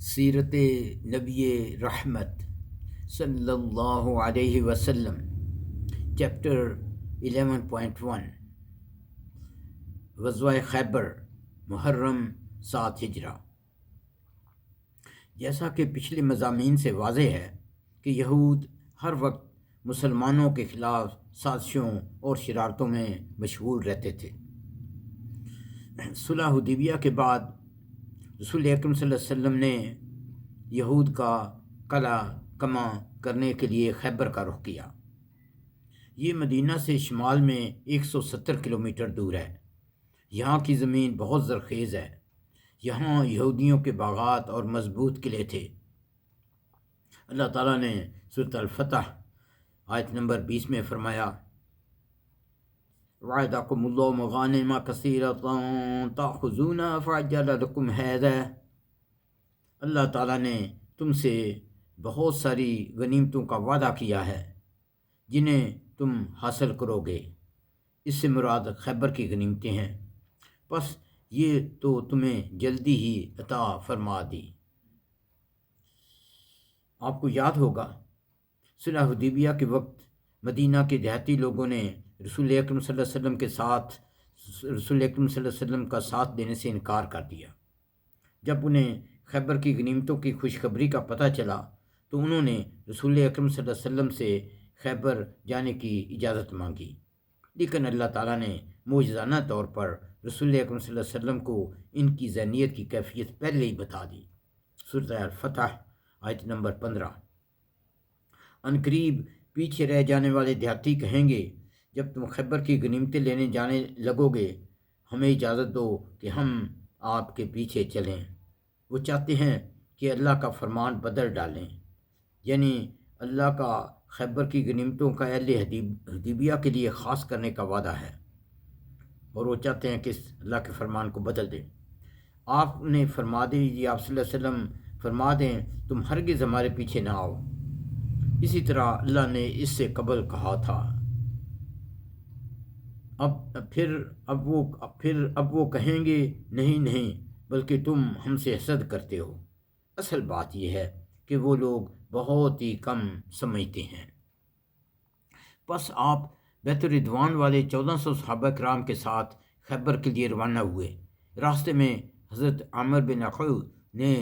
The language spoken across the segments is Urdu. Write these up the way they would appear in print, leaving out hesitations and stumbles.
سیرت نبی رحمت صلی اللہ علیہ وسلم، چیپٹر 11.1، غزوہ خیبر، محرم 7 ہجرہ۔ جیسا کہ پچھلے مضامین سے واضح ہے کہ یہود ہر وقت مسلمانوں کے خلاف سازشوں اور شرارتوں میں مشغول رہتے تھے۔ صلح حدیبیہ کے بعد رسول اکرم صلی اللہ علیہ وسلم نے یہود کا قلع کما کرنے کے لیے خیبر کا رخ کیا۔ یہ مدینہ سے شمال میں 170 کلومیٹر دور ہے۔ یہاں کی زمین بہت زرخیز ہے۔ یہاں یہودیوں کے باغات اور مضبوط قلعے تھے۔ اللہ تعالیٰ نے سورۃ الفتح آیت نمبر 20 میں فرمایا، وَعَدَكُمُ اللَّهُ مَغَانِمَ كَثِيرَةً تَأْخُذُونَهَا فَعَجَّلَ لَكُمْ هَذَا۔ اللہ تعالیٰ نے تم سے بہت ساری غنیمتوں کا وعدہ کیا ہے جنہیں تم حاصل کرو گے۔ اس سے مراد خیبر کی غنیمتیں ہیں، پس یہ تو تمہیں جلدی ہی عطا فرما دی۔ آپ کو یاد ہوگا صلح حدیبیہ کے وقت مدینہ کے دیہاتی لوگوں نے رسول اکرم صلی اللہ علیہ وسلم کا ساتھ دینے سے انکار کر دیا۔ جب انہیں خیبر کی غنیمتوں کی خوشخبری کا پتہ چلا تو انہوں نے رسول اکرم صلی اللہ علیہ وسلم سے خیبر جانے کی اجازت مانگی، لیکن اللہ تعالیٰ نے معجزانہ طور پر رسول اکرم صلی اللہ علیہ وسلم کو ان کی ذہنیت کی کیفیت پہلے ہی بتا دی۔ سورۃ الفتح آیت نمبر 15۔ عنقریب پیچھے رہ جانے والے دیہاتی کہیں گے، جب تم خیبر کی غنیمتیں لینے جانے لگو گے ہمیں اجازت دو کہ ہم آپ کے پیچھے چلیں۔ وہ چاہتے ہیں کہ اللہ کا فرمان بدل ڈالیں، یعنی اللہ کا خیبر کی غنیمتوں کا اہل حدیبیہ کے لیے خاص کرنے کا وعدہ ہے، اور وہ چاہتے ہیں کہ اللہ کے فرمان کو بدل دیں۔ آپ انہیں فرما دیجیے، آپ صلی اللہ علیہ وسلم فرما دیں، تم ہرگز ہمارے پیچھے نہ آؤ۔ اسی طرح اللہ نے اس سے قبل کہا تھا۔ اب وہ کہیں گے، نہیں، بلکہ تم ہم سے حسد کرتے ہو۔ اصل بات یہ ہے کہ وہ لوگ بہت ہی کم سمجھتے ہیں۔ پس آپ بیت الرضوان والے 1400 صحابہ کرام کے ساتھ خیبر کے لیے روانہ ہوئے۔ راستے میں حضرت عامر بن عقیل نے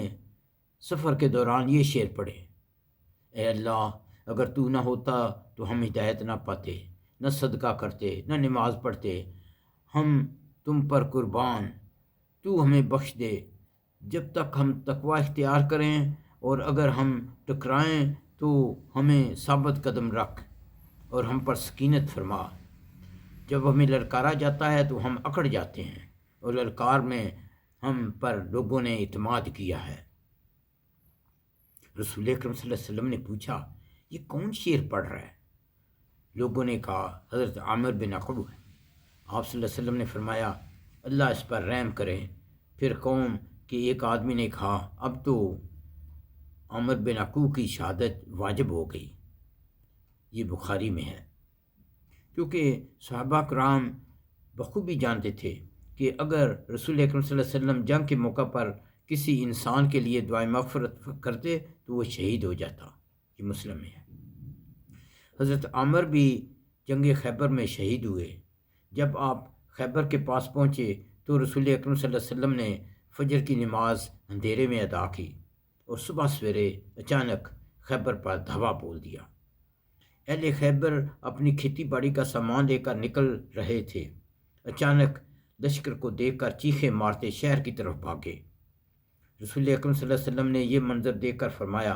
سفر کے دوران یہ شعر پڑھے، اے اللہ، اگر تو نہ ہوتا تو ہم ہدایت نہ پاتے، نہ صدقہ کرتے، نہ نماز پڑھتے۔ ہم تم پر قربان، تو ہمیں بخش دے جب تک ہم تقوی اختیار کریں، اور اگر ہم ٹکرائیں تو ہمیں ثابت قدم رکھ اور ہم پر سکینت فرما۔ جب ہمیں للکارا جاتا ہے تو ہم اکڑ جاتے ہیں، اور للکار میں ہم پر لوگوں نے اعتماد کیا ہے۔ رسول اکرم صلی اللہ علیہ وسلم نے پوچھا، یہ کون شعر پڑھ رہا ہے؟ لوگوں نے کہا، حضرت عامر بن عقیل۔ آپ صلی اللہ علیہ وسلم نے فرمایا، اللہ اس پر رحم کرے۔ پھر قوم کے ایک آدمی نے کہا، اب تو عامر بن عقیل کی شہادت واجب ہو گئی۔ یہ بخاری میں ہے، کیونکہ صحابہ کرام بخوبی جانتے تھے کہ اگر رسول اکرم صلی اللہ علیہ وسلم جنگ کے موقع پر کسی انسان کے لیے دعائے مغفرت کرتے تو وہ شہید ہو جاتا۔ یہ مسلم میں ہے۔ حضرت عامر بھی جنگ خیبر میں شہید ہوئے۔ جب آپ خیبر کے پاس پہنچے تو رسول اکرم صلی اللہ علیہ وسلم نے فجر کی نماز اندھیرے میں ادا کی، اور صبح سویرے اچانک خیبر پر دھاوا بول دیا۔ اہل خیبر اپنی کھیتی باڑی کا سامان لے کر نکل رہے تھے۔ اچانک لشکر کو دیکھ کر چیخیں مارتے شہر کی طرف بھاگے۔ رسول اکرم صلی اللہ علیہ وسلم نے یہ منظر دیکھ کر فرمایا،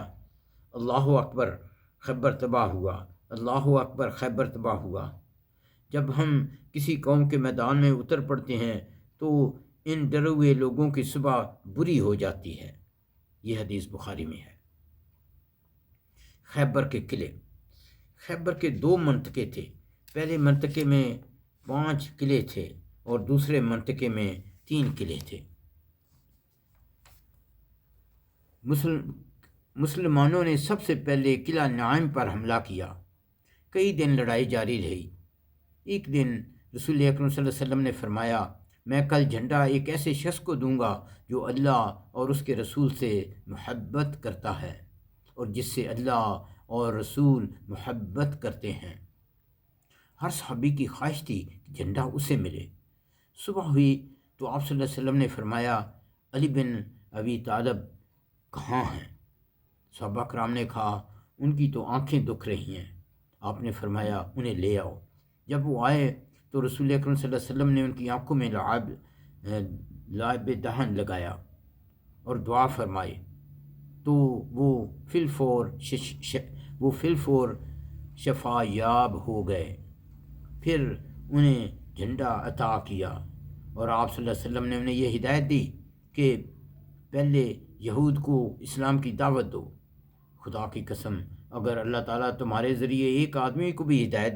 اللہ اکبر، خیبر تباہ ہوا، اللہ اکبر، خیبر تباہ ہوا۔ جب ہم کسی قوم کے میدان میں اتر پڑتے ہیں تو ان ڈرے ہوئے لوگوں کی صبح بری ہو جاتی ہے۔ یہ حدیث بخاری میں ہے۔ خیبر کے قلعے۔ خیبر کے 2 منطقے تھے۔ پہلے منطقے میں 5 قلعے تھے اور دوسرے منطقے میں 3 قلعے تھے۔ مسلمانوں نے سب سے پہلے قلعہ نعیم پر حملہ کیا۔ کئی دن لڑائی جاری رہی۔ ایک دن رسول اکرم صلی اللہ علیہ وسلم نے فرمایا، میں کل جھنڈا ایک ایسے شخص کو دوں گا جو اللہ اور اس کے رسول سے محبت کرتا ہے اور جس سے اللہ اور رسول محبت کرتے ہیں۔ ہر صحابی کی خواہش تھی کہ جھنڈا اسے ملے۔ صبح ہوئی تو آپ صلی اللہ علیہ وسلم نے فرمایا، علی بن ابی طالب کہاں ہیں؟ صحابہ کرام نے کہا، ان کی تو آنکھیں دکھ رہی ہیں۔ آپ نے فرمایا، انہیں لے آؤ۔ جب وہ آئے تو رسول اکرم صلی اللہ علیہ وسلم نے ان کی آنکھوں میں لعاب دہن لگایا اور دعا فرمائی تو وہ فی الفور شفا یاب ہو گئے۔ پھر انہیں جھنڈا عطا کیا اور آپ صلی اللہ علیہ وسلم نے انہیں یہ ہدایت دی کہ پہلے یہود کو اسلام کی دعوت دو۔ خدا کی قسم، اگر اللہ تعالیٰ تمہارے ذریعے ایک آدمی کو بھی ہدایت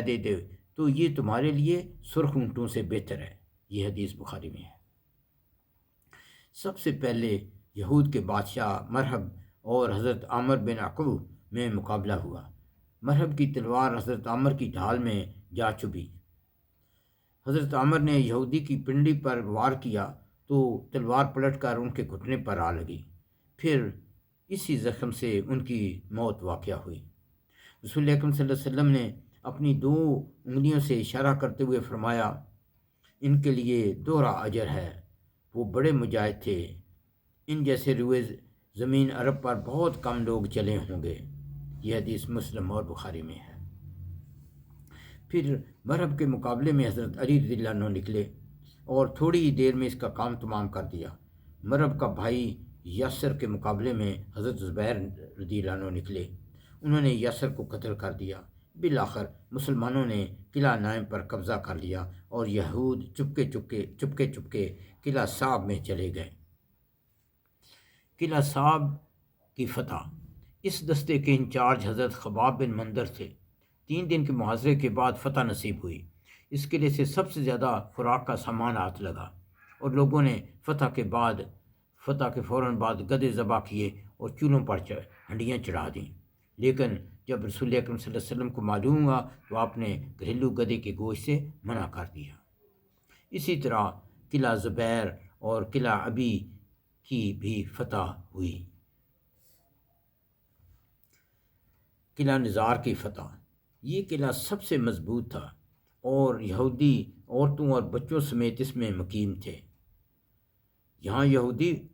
دے دے تو یہ تمہارے لیے سرخ اونٹوں سے بہتر ہے۔ یہ حدیث بخاری میں ہے۔ سب سے پہلے یہود کے بادشاہ مرہب اور حضرت عامر بن عقو میں مقابلہ ہوا۔ مرہب کی تلوار حضرت عامر کی ڈھال میں جا چبھی۔ حضرت عامر نے یہودی کی پنڈلی پر وار کیا تو تلوار پلٹ کر ان کے گھٹنے پر آ لگی۔ پھر اسی زخم سے ان کی موت واقع ہوئی۔ رسول اکرم صلی اللہ علیہ وسلم نے اپنی 2 انگلیوں سے اشارہ کرتے ہوئے فرمایا، ان کے لیے دوہرا اجر ہے، وہ بڑے مجاہد تھے، ان جیسے روئے زمین عرب پر بہت کم لوگ چلے ہوں گے۔ یہ حدیث مسلم اور بخاری میں ہے۔ پھر مرہب کے مقابلے میں حضرت علی رضی اللہ عنہ نکلے اور تھوڑی ہی دیر میں اس کا کام تمام کر دیا۔ مرہب کا بھائی یاسر کے مقابلے میں حضرت زبیر رضی اللہ عنہ نکلے، انہوں نے یاسر کو قتل کر دیا۔ بالآخر مسلمانوں نے قلعہ نائم پر قبضہ کر لیا اور یہود چپکے قلعہ صعب میں چلے گئے۔ قلعہ صعب کی فتح۔ اس دستے کے انچارج حضرت خباب بن منظر تھے۔ 3 دن کے محاصرے کے بعد فتح نصیب ہوئی۔ اس قلعے سے سب سے زیادہ خوراک کا سامان ہاتھ لگا اور لوگوں نے فتح کے فوراً بعد گدھے ذبح کیے اور چولہوں پر ہنڈیاں چڑھا دیں۔ لیکن جب رسول اکرم صلی اللہ علیہ وسلم کو معلوم ہوا تو آپ نے گھریلو گدھے کے گوشت سے منع کر دیا۔ اسی طرح قلعہ زبیر اور قلعہ ابی کی بھی فتح ہوئی۔ قلعہ نزار کی فتح۔ یہ قلعہ سب سے مضبوط تھا اور یہودی عورتوں اور بچوں سمیت اس میں مقیم تھے۔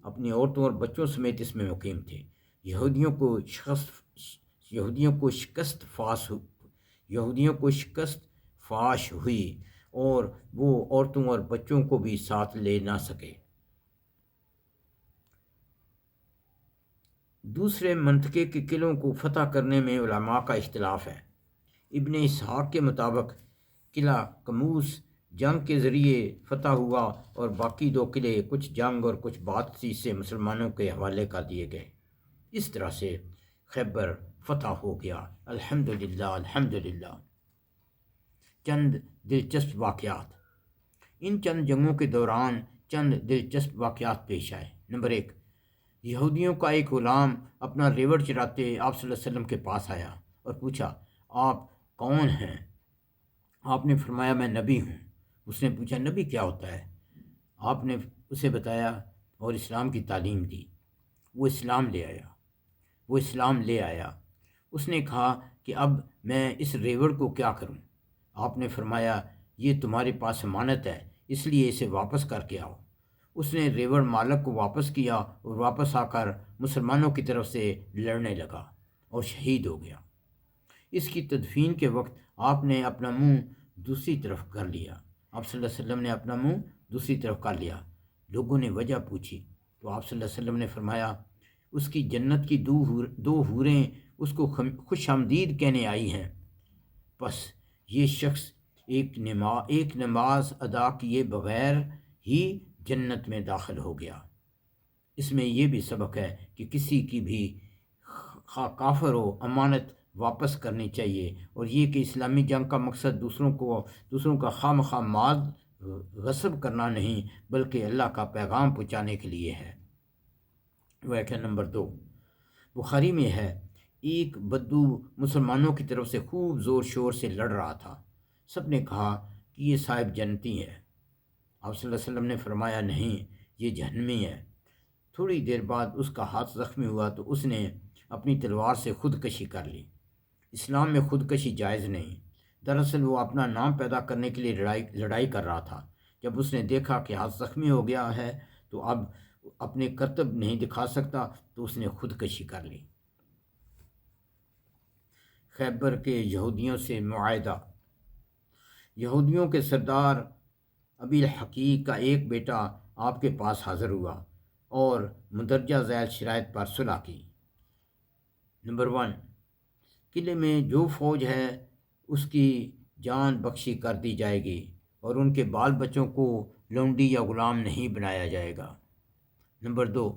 اپنی عورتوں اور بچوں سمیت اس میں مقیم تھے۔ یہودیوں کو شکست فاش ہوئی اور وہ عورتوں اور بچوں کو بھی ساتھ لے نہ سکے۔ دوسرے منطقے کے قلعوں کو فتح کرنے میں علماء کا اختلاف ہے۔ ابن اسحاق کے مطابق قلعہ قموس جنگ کے ذریعے فتح ہوا اور باقی 2 قلعے کچھ جنگ اور کچھ بات چیت سے مسلمانوں کے حوالے کر دیے گئے۔ اس طرح سے خیبر فتح ہو گیا۔ الحمدللہ۔ چند دلچسپ واقعات۔ ان چند جنگوں کے دوران چند دلچسپ واقعات پیش آئے۔ نمبر 1، یہودیوں کا ایک غلام اپنا ریوڑ چراتے آپ صلی اللہ علیہ وسلم کے پاس آیا اور پوچھا، آپ کون ہیں؟ آپ نے فرمایا، میں نبی ہوں۔ اس نے پوچھا، نبی کیا ہوتا ہے؟ آپ نے اسے بتایا اور اسلام کی تعلیم دی۔ وہ اسلام لے آیا۔ اس نے کہا کہ اب میں اس ریوڑ کو کیا کروں؟ آپ نے فرمایا، یہ تمہارے پاس امانت ہے، اس لیے اسے واپس کر کے آؤ۔ اس نے ریوڑ مالک کو واپس کیا اور واپس آ کر مسلمانوں کی طرف سے لڑنے لگا اور شہید ہو گیا۔ اس کی تدفین کے وقت آپ نے اپنا منہ دوسری طرف کر لیا۔ آپ صلی اللہ علیہ وسلم نے اپنا منہ دوسری طرف کر لیا۔ لوگوں نے وجہ پوچھی تو آپ صلی اللہ علیہ وسلم نے فرمایا، اس کی جنت کی 2 حوریں اس کو خوش آمدید کہنے آئی ہیں، پس یہ شخص ایک نماز ادا کیے بغیر ہی جنت میں داخل ہو گیا۔ اس میں یہ بھی سبق ہے کہ کسی کی بھی کافر ہو امانت واپس کرنی چاہیے، اور یہ کہ اسلامی جنگ کا مقصد دوسروں کا خواہ مخواہ مال غصب کرنا نہیں بلکہ اللہ کا پیغام پہنچانے کے لیے ہے۔ واقعہ نمبر 2 بخاری میں ہے، ایک بدو مسلمانوں کی طرف سے خوب زور شور سے لڑ رہا تھا۔ سب نے کہا کہ یہ صاحب جنتی ہے۔ آپ صلی اللہ علیہ وسلم نے فرمایا نہیں، یہ جہنمی ہے۔ تھوڑی دیر بعد اس کا ہاتھ زخمی ہوا تو اس نے اپنی تلوار سے خودکشی کر لی۔ اسلام میں خودکشی جائز نہیں۔ دراصل وہ اپنا نام پیدا کرنے کے لیے لڑائی کر رہا تھا۔ جب اس نے دیکھا کہ ہاتھ زخمی ہو گیا ہے تو اب اپنے کرتب نہیں دکھا سکتا تو اس نے خودکشی کر لی۔ خیبر کے یہودیوں سے معاہدہ۔ یہودیوں کے سردار ابی الحقیق کا ایک بیٹا آپ کے پاس حاضر ہوا اور مندرجہ ذیل شرائط پر صلح کی۔ نمبر 1، قلعے میں جو فوج ہے اس کی جان بخشی کر دی جائے گی اور ان کے بال بچوں کو لونڈی یا غلام نہیں بنایا جائے گا۔ نمبر 2،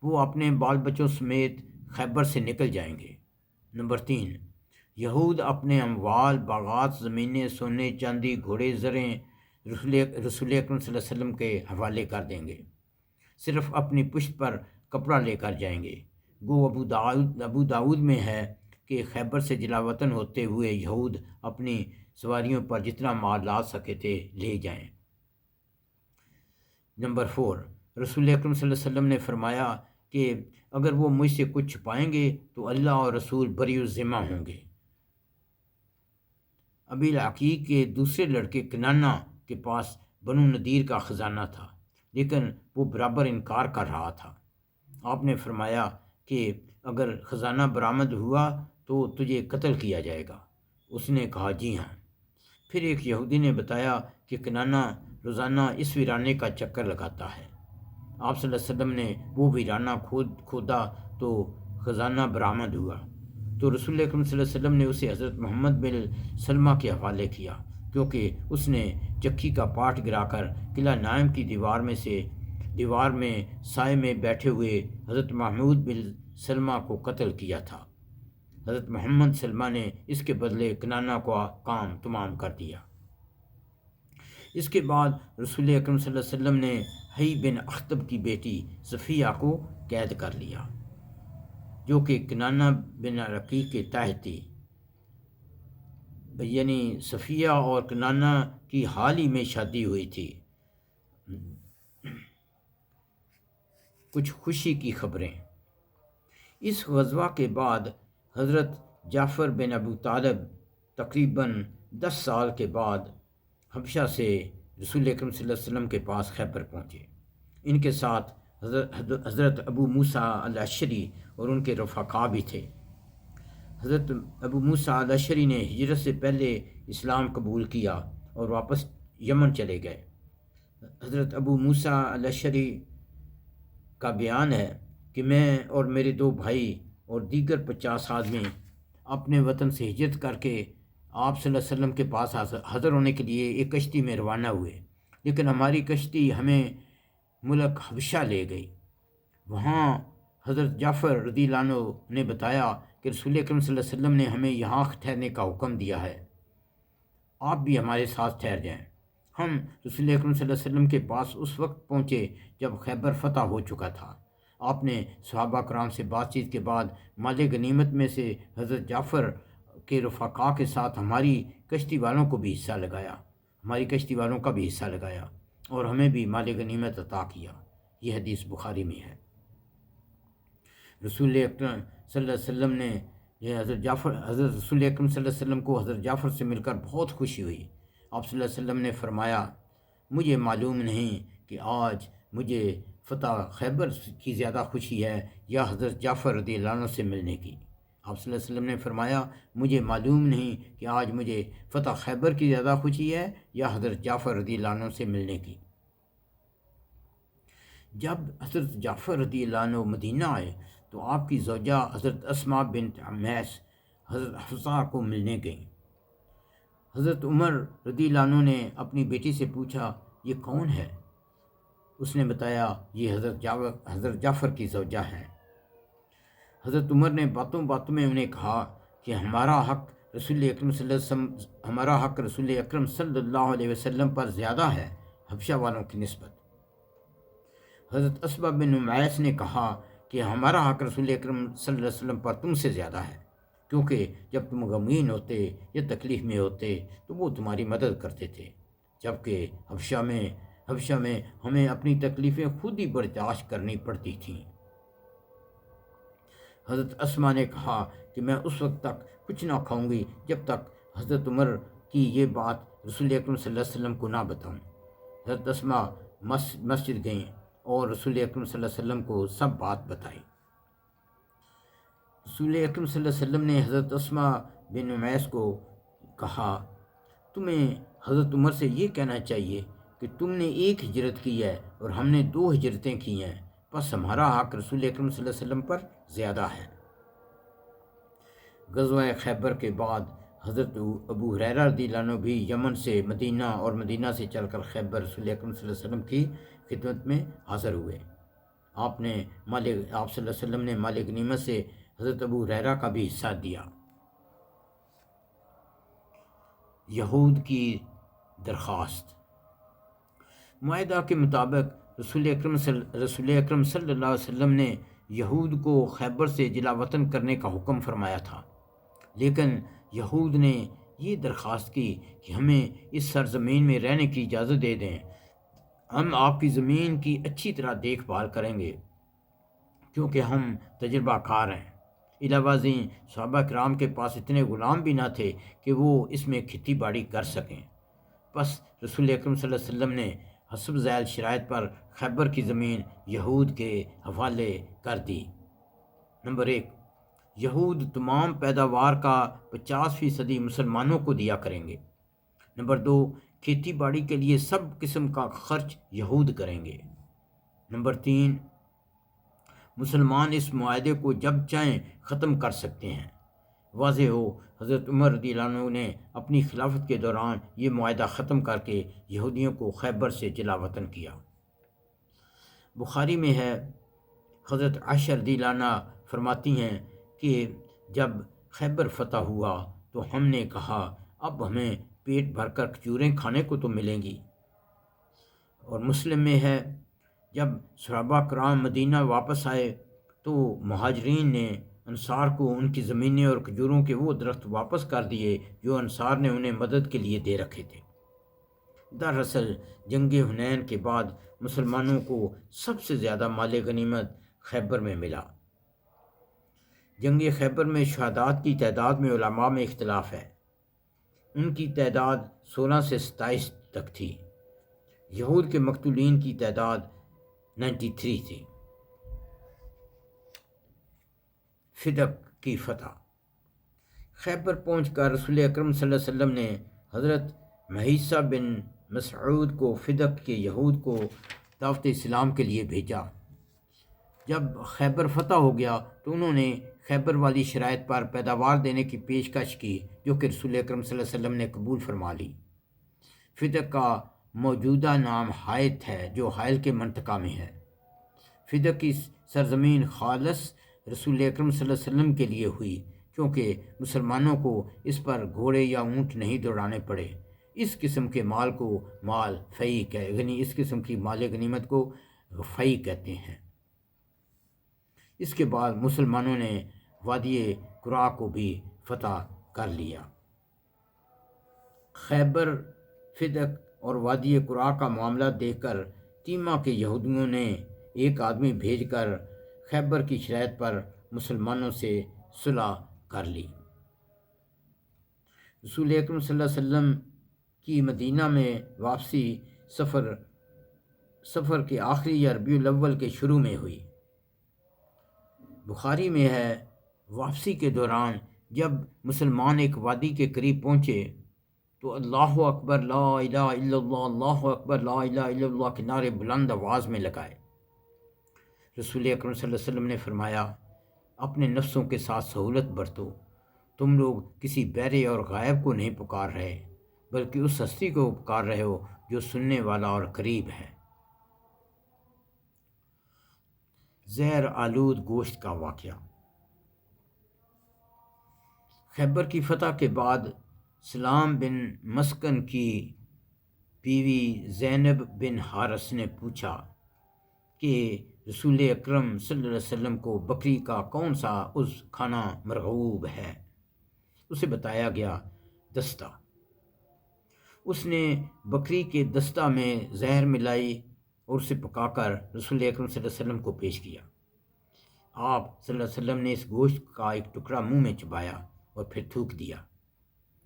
وہ اپنے بال بچوں سمیت خیبر سے نکل جائیں گے۔ نمبر 3، یہود اپنے اموال، باغات، زمینیں، سونے چاندی، گھوڑے، زریں رسول اکرم صلی اللہ علیہ وسلم کے حوالے کر دیں گے، صرف اپنی پشت پر کپڑا لے کر جائیں گے۔ گو ابو داود میں ہے کہ خیبر سے جلا وطن ہوتے ہوئے یہود اپنی سواریوں پر جتنا مال لا سکے تھے لے جائیں۔ نمبر 4، رسول اکرم صلی اللہ علیہ وسلم نے فرمایا کہ اگر وہ مجھ سے کچھ چھپائیں گے تو اللہ اور رسول بری الذمہ ہوں گے۔ ابی العقیق کے دوسرے لڑکے کنانہ کے پاس بنو نذیر کا خزانہ تھا، لیکن وہ برابر انکار کر رہا تھا۔ آپ نے فرمایا کہ اگر خزانہ برآمد ہوا تو تجھے قتل کیا جائے گا۔ اس نے کہا جی ہاں۔ پھر ایک یہودی نے بتایا کہ کنانہ روزانہ اس ویرانے کا چکر لگاتا ہے۔ آپ صلی اللہ علیہ وسلم نے وہ ویرانہ کھودا تو خزانہ برآمد ہوا، تو رسول اکرم صلی اللہ علیہ وسلم نے اسے حضرت محمد بن سلمہ کے حوالے کیا، کیونکہ اس نے چکی کا پاٹ گرا کر قلعہ نائم کی دیوار میں سائے میں بیٹھے ہوئے حضرت محمود بن سلمہ کو قتل کیا تھا۔ حضرت محمد سلمہ نے اس کے بدلے کنانہ کو کام تمام کر دیا۔ اس کے بعد رسول اکرم صلی اللہ علیہ وسلم نے حی بن اخطب کی بیٹی صفیہ کو قید کر لیا، جو کہ کنانہ بن رقیق کے تحت تھی۔ یعنی صفیہ اور کنانہ کی حال ہی میں شادی ہوئی تھی۔ کچھ خوشی کی خبریں۔ اس غزوہ کے بعد حضرت جعفر بن ابو طالب تقریباً 10 سال کے بعد حبشہ سے رسول اکرم صلی اللہ علیہ وسلم کے پاس خیبر پہنچے۔ ان کے ساتھ حضرت ابو موسیٰ الاشعری اور ان کے رفقا بھی تھے۔ حضرت ابو موسیٰ الاشعری نے ہجرت سے پہلے اسلام قبول کیا اور واپس یمن چلے گئے۔ حضرت ابو موسیٰ الاشعری کا بیان ہے کہ میں اور میرے 2 بھائی اور دیگر 50 آدمی اپنے وطن سے ہجرت کر کے آپ صلی اللہ علیہ وسلم کے پاس حاضر ہونے کے لیے ایک کشتی میں روانہ ہوئے، لیکن ہماری کشتی ہمیں ملک حبشہ لے گئی۔ وہاں حضرت جعفر رضی اللہ عنہ نے بتایا کہ رسول اکرم صلی اللہ علیہ وسلم نے ہمیں یہاں ٹھہرنے کا حکم دیا ہے، آپ بھی ہمارے ساتھ ٹھہر جائیں۔ ہم رسول اکرم صلی اللہ علیہ وسلم کے پاس اس وقت پہنچے جب خیبر فتح ہو چکا تھا۔ آپ نے صحابہ کرام سے بات چیت کے بعد مال غنیمت میں سے حضرت جعفر کے رفقا کے ساتھ ہماری کشتی والوں کو بھی حصہ لگایا، ہماری کشتی والوں کا بھی حصہ لگایا اور ہمیں بھی مال غنیمت عطا کیا۔ یہ حدیث بخاری میں ہے۔ رسول اکرم صلی اللہ علیہ وسلم نے حضرت رسول اکرم صلی اللہ علیہ وسلم کو حضرت جعفر سے مل کر بہت خوشی ہوئی۔ آپ صلی اللہ علیہ وسلم نے فرمایا مجھے معلوم نہیں کہ آج مجھے فتح خیبر کی زیادہ خوشی ہے یا حضرت جعفر رضی اللہ عنہ سے ملنے کی۔ آپ صلی اللہ علیہ وسلم نے فرمایا مجھے معلوم نہیں کہ آج مجھے فتح خیبر کی زیادہ خوشی ہے یا حضرت جعفر رضی اللہ عنہ سے ملنے کی۔ جب حضرت جعفر رضی اللہ عنہ مدینہ آئے تو آپ کی زوجہ حضرت اسماء بنت عمیس حضرت حفصہ کو ملنے گئیں۔ حضرت عمر رضی اللہ عنہ نے اپنی بیٹی سے پوچھا یہ کون ہے؟ اس نے بتایا یہ حضرت جعفر کی زوجہ ہیں۔ حضرت عمر نے باتوں میں انہیں کہا کہ ہمارا حق رسول اکرم صلی اللہ علیہ وسلم پر زیادہ ہے حبشہ والوں کی نسبت۔ حضرت اسبہ بن عمیس نے کہا کہ ہمارا حق رسول اکرم صلی اللہ علیہ وسلم پر تم سے زیادہ ہے، کیونکہ جب تم غمگین ہوتے یا تکلیف میں ہوتے تو وہ تمہاری مدد کرتے تھے، جبکہ حبشہ میں ہمیں اپنی تکلیفیں خود ہی برداشت کرنی پڑتی تھیں۔ حضرت اسما نے کہا کہ میں اس وقت تک کچھ نہ کھاؤں گی جب تک حضرت عمر کی یہ بات رسول اکرم صلی اللہ علیہ وسلم کو نہ بتاؤں۔ حضرت اسما مسجد گئیں اور رسول اکرم صلی اللہ علیہ وسلم کو سب بات بتائی۔ رسول اکرم صلی اللہ علیہ وسلم نے حضرت اسما بن عمیس کو کہا، تمہیں حضرت عمر سے یہ کہنا چاہیے کہ تم نے 1 ہجرت کی ہے اور ہم نے 2 ہجرتیں کی ہیں، بس ہمارا حق رسول اکرم صلی اللہ علیہ وسلم پر زیادہ ہے۔ غزوہ خیبر کے بعد حضرت ابو ہریرہ رضی اللہ عنہ بھی یمن سے مدینہ اور مدینہ سے چل کر خیبر رسول اکرم صلی اللہ علیہ وسلم کی خدمت میں حاضر ہوئے۔ آپ صلی اللہ علیہ وسلم نے مال غنیمت سے حضرت ابو ہریرہ کا بھی حصہ دیا۔ یہود کی درخواست۔ معاہدہ کے مطابق رسول اکرم صلی اللہ علیہ وسلم نے یہود کو خیبر سے جلا وطن کرنے کا حکم فرمایا تھا، لیکن یہود نے یہ درخواست کی کہ ہمیں اس سرزمین میں رہنے کی اجازت دے دیں، ہم آپ کی زمین کی اچھی طرح دیکھ بھال کریں گے کیونکہ ہم تجربہ کار ہیں۔ علاوہ ازیں صحابہ کرام کے پاس اتنے غلام بھی نہ تھے کہ وہ اس میں کھیتی باڑی کر سکیں۔ بس رسول اکرم صلی اللہ علیہ وسلم نے حسب ذیل شرائط پر خیبر کی زمین یہود کے حوالے کر دی۔ نمبر 1، یہود تمام پیداوار کا 50% مسلمانوں کو دیا کریں گے۔ نمبر 2، کھیتی باڑی کے لیے سب قسم کا خرچ یہود کریں گے۔ نمبر 3، مسلمان اس معاہدے کو جب چاہیں ختم کر سکتے ہیں۔ واضح ہو، حضرت عمر رضی اللہ عنہ نے اپنی خلافت کے دوران یہ معاہدہ ختم کر کے یہودیوں کو خیبر سے جلا وطن کیا۔ بخاری میں ہے، حضرت عائشہ رضی اللہ عنہ فرماتی ہیں کہ جب خیبر فتح ہوا تو ہم نے کہا اب ہمیں پیٹ بھر کر کھجوریں کھانے کو تو ملیں گی۔ اور مسلم میں ہے، جب صحابہ کرام مدینہ واپس آئے تو مہاجرین نے انصار کو ان کی زمینیں اور کھجوروں کے وہ درخت واپس کر دیے جو انصار نے انہیں مدد کے لیے دے رکھے تھے۔ دراصل جنگ حنین کے بعد مسلمانوں کو سب سے زیادہ مال غنیمت خیبر میں ملا۔ جنگ خیبر میں شہادات کی تعداد میں علماء میں اختلاف ہے، ان کی تعداد 16 سے 27 تک تھی۔ یہود کے مقتولین کی تعداد 93 تھی۔ فدق کی فتح۔ خیبر پہنچ کر رسول اکرم صلی اللہ علیہ وسلم نے حضرت مہیثہ بن مسعود کو فدق کے یہود کو دعوت اسلام کے لیے بھیجا۔ جب خیبر فتح ہو گیا تو انہوں نے خیبر والی شرائط پر پیداوار دینے کی پیشکش کی جو کہ رسول اکرم صلی اللہ علیہ وسلم نے قبول فرما لی۔ فدق کا موجودہ نام حائط ہے جو حائل کے منطقہ میں ہے۔ فدق کی سرزمین خالص رسول اکرم صلی اللہ علیہ وسلم کے لیے ہوئی کیونکہ مسلمانوں کو اس پر گھوڑے یا اونٹ نہیں دوڑانے پڑے۔ اس قسم کے مال کو مال فئی اس قسم کی مال غنیمت کو فئی کہتے ہیں۔ اس کے بعد مسلمانوں نے وادی قرا کو بھی فتح کر لیا۔ خیبر، فدق اور وادی قرا کا معاملہ دیکھ کر تیمہ کے یہودیوں نے ایک آدمی بھیج کر خیبر کی شرائط پر مسلمانوں سے صلح کر لی۔ رسول اکرم صلی اللہ علیہ وسلم کی مدینہ میں واپسی سفر کے آخری یا ربیع الاول کے شروع میں ہوئی۔ بخاری میں ہے، واپسی کے دوران جب مسلمان ایک وادی کے قریب پہنچے تو اللہ اکبر لا الہ الا اللہ، اللہ اکبر لا الہ الا اللہ کے نعرے بلند آواز میں لگائے۔ رسول اکرم صلی اللہ علیہ وسلم نے فرمایا، اپنے نفسوں کے ساتھ سہولت برتو، تم لوگ کسی بہرے اور غائب کو نہیں پکار رہے بلکہ اس ہستی کو پکار رہے ہو جو سننے والا اور قریب ہے۔ زہر آلود گوشت کا واقعہ۔ خیبر کی فتح کے بعد سلام بن مسکن کی بیوی زینب بن حارث نے پوچھا کہ رسول اکرم صلی اللہ علیہ وسلم کو بکری کا کون سا کھانا مرغوب ہے؟ اسے بتایا گیا دستہ۔ اس نے بکری کے دستہ میں زہر ملائی اور اسے پکا کر رسول اکرم صلی اللہ علیہ وسلم کو پیش کیا۔ آپ صلی اللہ علیہ وسلم نے اس گوشت کا ایک ٹکڑا منہ میں چبایا اور پھر تھوک دیا۔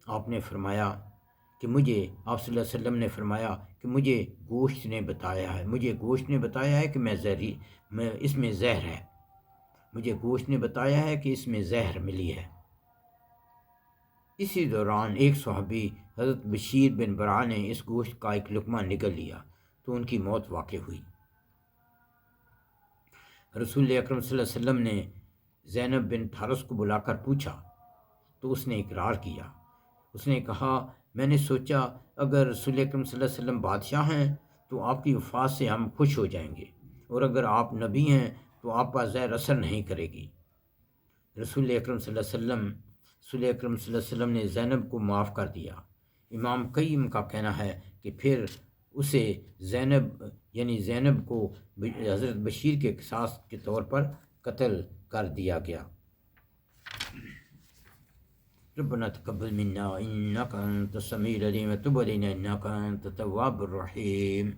آپ نے فرمایا کہ آپ صلی اللہ علیہ وسلم نے فرمایا کہ مجھے گوشت نے بتایا ہے کہ اس میں زہر ہے، مجھے گوشت نے بتایا ہے کہ اس میں زہر ملی ہے۔ اسی دوران ایک صحابی حضرت بشیر بن برا نے اس گوشت کا ایک لقمہ نگل لیا تو ان کی موت واقع ہوئی۔ رسول اکرم صلی اللہ علیہ وسلم نے زینب بن حارث کو بلا کر پوچھا تو اس نے اقرار کیا۔ اس نے کہا، میں نے سوچا اگر رسول اکرم صلی اللہ علیہ وسلم بادشاہ ہیں تو آپ کی وفات سے ہم خوش ہو جائیں گے، اور اگر آپ نبی ہیں تو آپ کا زہر اثر نہیں کرے گی۔ رسول اکرم صلی اللہ علیہ وسلم نے زینب کو معاف کر دیا۔ امام قیم کا کہنا ہے کہ پھر اسے زینب کو حضرت بشیر کے قصاص کے طور پر قتل کر دیا گیا۔ ربنا تقبل منا انك انت السميع العليم وتب علينا انك انت التواب الرحيم۔